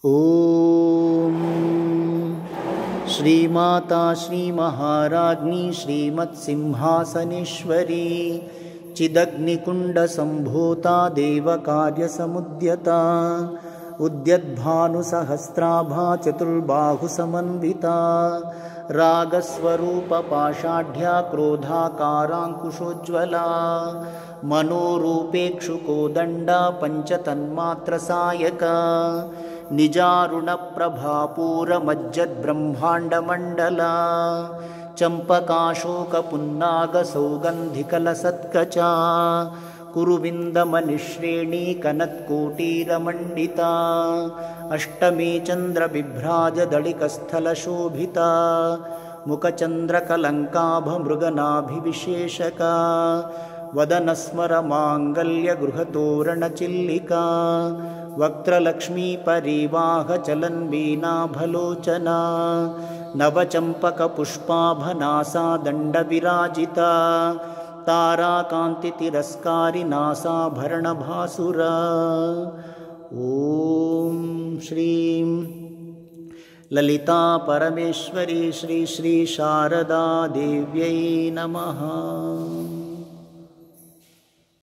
ओम श्रीमाता श्रीमहाराज्ञी श्रीमत्सिंहासनेश्वरी चिदग्निकुण्डसम्भूता देवकार्यसमुद्यता उद्यद्भानुसहस्राभा चतुर्बाहुसमन्विता रागस्वरूपपाषाढ्या क्रोधाकाराङ्कुशोज्ज्वला मनोरूपेक्षुकोदण्डा पञ्चतन्मात्रसायका निजारुणप्रभापूरमज्जद्ब्रह्माण्डमण्डला चम्पकाशोकपुन्नागसौगन्धिकलसत्कचा कुरुविन्दमनिश्रेणी कनत्कोटीरमण्डिता अष्टमे चन्द्रबिभ्राजदळिकस्थलशोभिता मुखचन्द्रकलङ्काभमृगनाभिविशेषका वदनस्मरमाङ्गल्यगृहतोरणचिल्लिका वक्त्रलक्ष्मीपरिवाहचलन्वीनाभलोचना नवचम्पकपुष्पाभनासा दण्डविराजिता ताराकान्तितिरस्कारिनासाभरणभासुरा ॐ श्रीं ललिता परमेश्वरी श्री श्री शारदा देव्यै नमः।